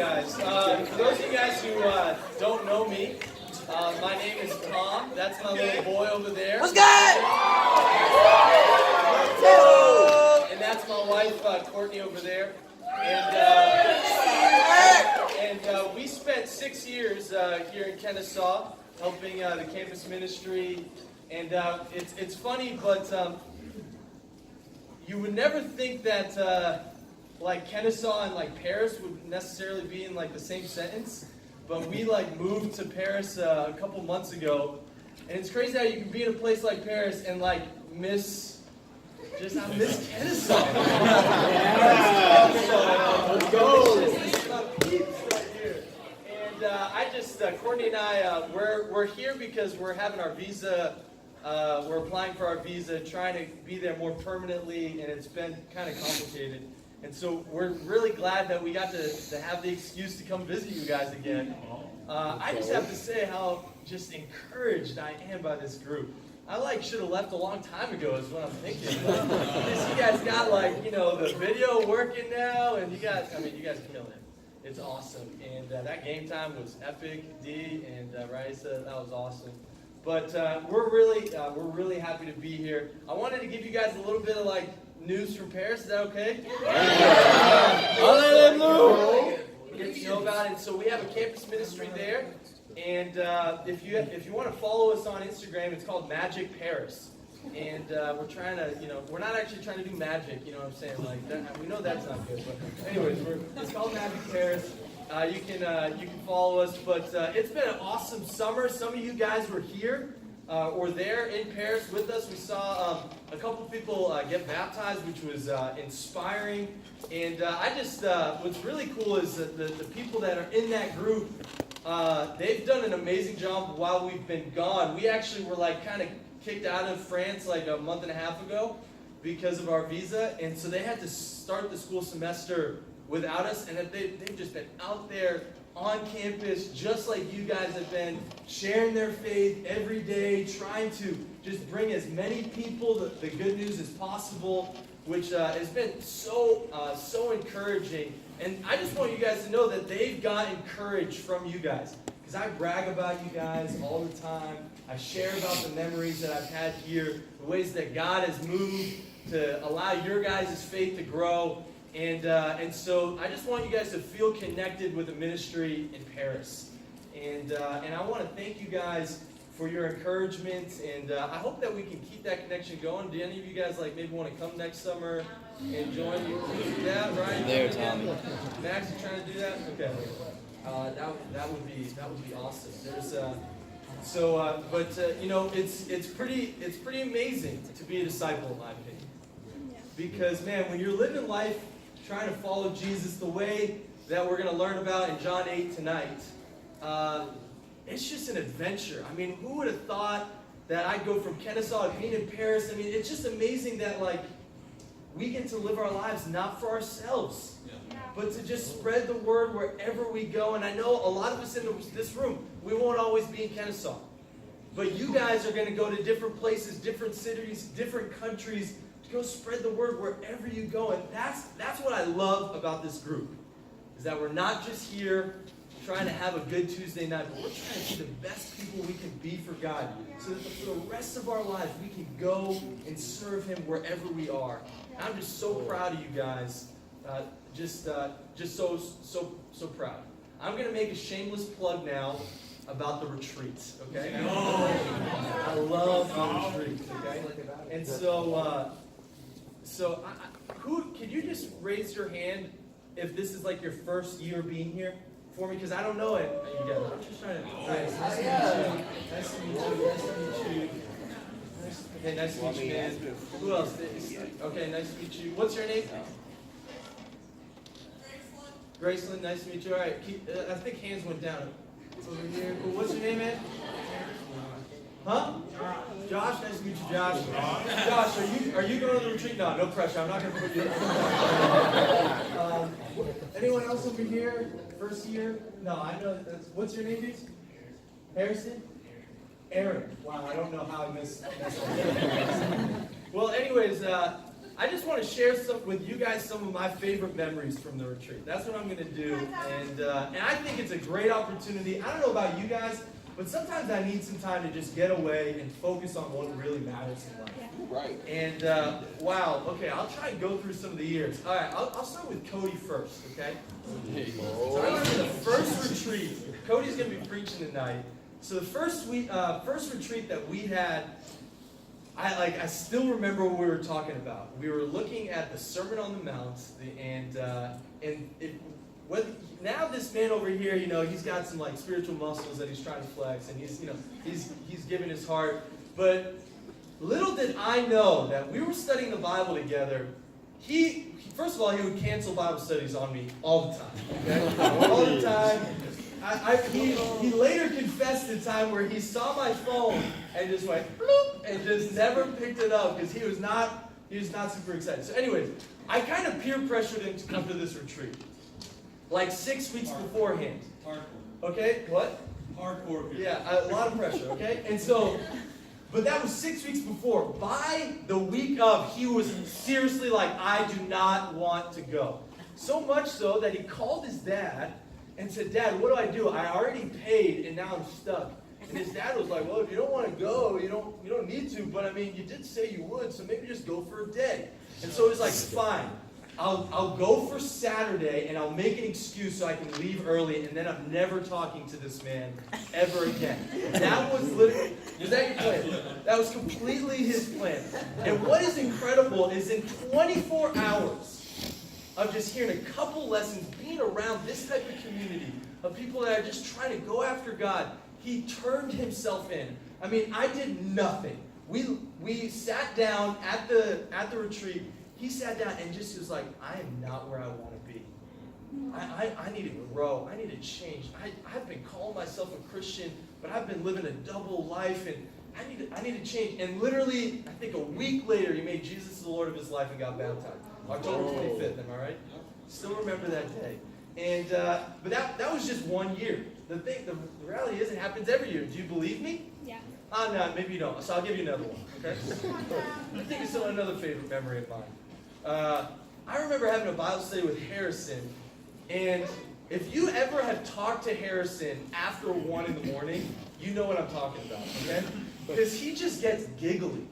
guys. For those of you guys who don't know me, my name is Tom. That's my little boy over there. What's good? And that's my wife, Courtney, over there. And we spent 6 years here in Kennesaw helping the campus ministry. And it's funny, but you would never think that like Kennesaw and like Paris would necessarily be in like the same sentence. But we like moved to Paris a couple months ago, and it's crazy how you can be in a place like Paris and like miss Kennesaw. Let's go. Right here. And Courtney and I, we're here because we're having our visa. We're applying for our visa, trying to be there more permanently, and it's been kind of complicated. And so we're really glad that we got to have the excuse to come visit you guys again. I just have to say how just encouraged I am by this group. I should have left a long time ago is what I'm thinking. You guys got the video working now, and you guys kill it. It's awesome. And that game time was epic. D and Raisa, that was awesome. But we're really happy to be here. I wanted to give you guys a little bit of news from Paris. Is that okay? Get to know about it. So we have a campus ministry there, and if you want to follow us on Instagram, it's called Magic Paris. And we're trying to, we're not actually trying to do magic. You know what I'm saying? We know that's not good. But anyways, it's called Magic Paris. You can follow us. But it's been an awesome summer. Some of you guys were here. Or there in Paris with us. We saw a couple people get baptized, which was inspiring. And what's really cool is that the people that are in that group, they've done an amazing job while we've been gone. We actually were kind of kicked out of France a month and a half ago because of our visa. And so they had to start the school semester without us. And they've just been out there on campus, just like you guys have been, sharing their faith every day, trying to just bring as many people the good news as possible, which has been so encouraging. And I just want you guys to know that they've gotten courage from you guys, because I brag about you guys all the time. I share about the memories that I've had here, the ways that God has moved to allow your guys' faith to grow. And so I just want you guys to feel connected with the ministry in Paris. And I want to thank you guys for your encouragement. And I hope that we can keep that connection going. Do any of you guys maybe want to come next summer and join you? Can you do that, right? There, Tommy. Max, you trying to do that? Okay. That would be awesome. There's it's pretty amazing to be a disciple, in my opinion. Because man, when you're living life trying to follow Jesus the way that we're going to learn about in John 8 tonight, it's just an adventure. I mean, who would have thought that I'd go from Kennesaw to being in Paris? I mean, it's just amazing that we get to live our lives not for ourselves, but to just spread the word wherever we go. And I know a lot of us in this room, we won't always be in Kennesaw. But you guys are going to go to different places, different cities, different countries, to go spread the word wherever you go. And that's what I love about this group, is that we're not just here trying to have a good Tuesday night, but we're trying to be the best people we can be for God, so that for the rest of our lives we can go and serve Him wherever we are. And I'm just so proud of you guys. Just so proud. I'm going to make a shameless plug now about the retreats, okay? I love the retreats, okay? And so can you just raise your hand if this is your first year being here for me? Because I don't know it. You guys, I'm just trying to. Nice to meet you. Okay, nice to meet you, man. Who else? Okay, nice to meet you. What's your name? Graceland, nice to meet you. All right, I think hands went down. Over here. What's your name, man? Huh? Josh, nice to meet you, Josh. Josh, are you going to the retreat? No pressure. I'm not going to put you. Anyone else over here? First year? No, I know that's. What's your name, dude? Harrison? Aaron. Wow, I don't know how I missed that. Well, anyways, I just want to share with you guys some of my favorite memories from the retreat. That's what I'm going to do, and I think it's a great opportunity. I don't know about you guys, but sometimes I need some time to just get away and focus on what really matters in life. Right. And wow, okay, I'll try and go through some of the years. All right, I'll start with Cody first, okay? So I remember the first retreat. Cody's going to be preaching tonight. So the first retreat that we had, I still remember what we were talking about. We were looking at the Sermon on the Mount, now this man over here, he's got some like spiritual muscles that he's trying to flex, and he's giving his heart. But little did I know that we were studying the Bible together. First of all, he would cancel Bible studies on me all the time. Okay? All the time. He later confessed the time where he saw my phone and just went bloop and just never picked it up because he was not super excited. So anyways, I kind of peer pressured him to come to this retreat. Like 6 weeks beforehand. Hardcore. Okay? What? Hardcore. Yeah, a lot of pressure, okay? And so, but that was 6 weeks before. By the week of, he was seriously like, I do not want to go. So much so that he called his dad and said, Dad, what do? I already paid and now I'm stuck. And his dad was like, well, if you don't want to go, you don't need to, but I mean, you did say you would, so maybe just go for a day. And so he was like, fine. I'll go for Saturday and I'll make an excuse so I can leave early and then I'm never talking to this man ever again. That was literally, was that your plan? That was completely his plan. And what is incredible is in 24 hours of just hearing a couple lessons, being around this type of community of people that are just trying to go after God, he turned himself in. I mean, I did nothing. We sat down at the retreat. He sat down and just was like, I am not where I want to be. I need to grow. I need to change. I've been calling myself a Christian, but I've been living a double life, and I need to change. And literally, I think a week later, he made Jesus the Lord of his life and got baptized. October 25th, am I right? Still remember that day. And but that was just 1 year. The reality is it happens every year. Do you believe me? Yeah. No, maybe you don't. So I'll give you another one, okay? I think it's another favorite memory of mine. I remember having a Bible study with Harrison, and if you ever have talked to Harrison after 1 in the morning, you know what I'm talking about, okay? Because he just gets giggly.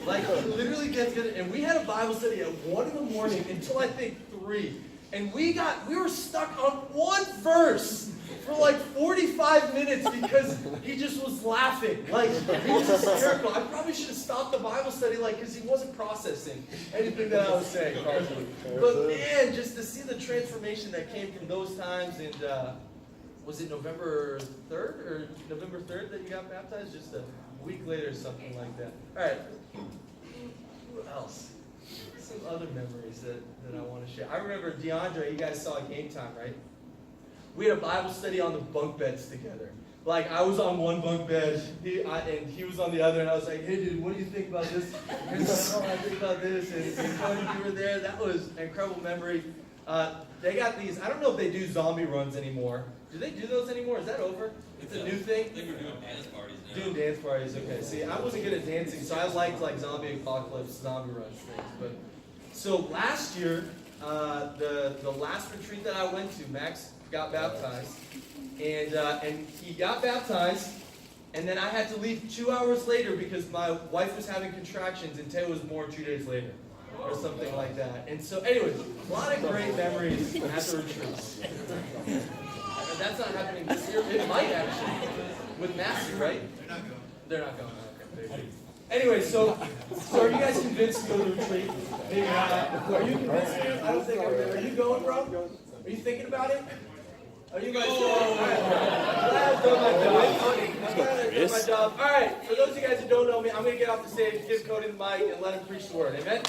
Like, he literally gets giggly. And we had a Bible study at 1 in the morning until I think 3. And we were stuck on one verse for like 45 minutes because he just was laughing. Like, he was hysterical. I probably should have stopped the Bible study, because he wasn't processing anything that I was saying, probably. But man, just to see the transformation that came from those times, and was it November 3rd or November 3rd that you got baptized? Just a week later or something like that. All right. Who else? Some other memories that I want to share. I remember DeAndre, you guys saw Game Time, right? We had a Bible study on the bunk beds together. Like, I was on one bunk bed, and he was on the other, and I was like, hey, dude, what do you think about this? Here's what I think about this. And Cody, you were there. That was an incredible memory. They got these, I don't know if they do zombie runs anymore. Do they do those anymore? Is that over? It's a new thing? I think we're doing dance parties now. Doing dance parties, okay. See, I wasn't good at dancing, so I liked like zombie apocalypse, zombie runs things. But so last year, the last retreat that I went to, Max got baptized, and he got baptized, and then I had to leave 2 hours later because my wife was having contractions, and Teo was born 2 days later, or something like that. And so, anyways, a lot of great memories at the retreats. That's not happening this year. It might actually, with Massey, right? They're not going. Okay. Anyway, so are you guys convinced to go to the retreat? Maybe not. Are you convinced? I don't think I'm there. Are you going, bro? Are you thinking about it? Are you guys going? I'm glad I've done my job. All right, for those of you guys who don't know me, I'm going to get off the stage, give Cody the mic, and let him preach the word. Amen?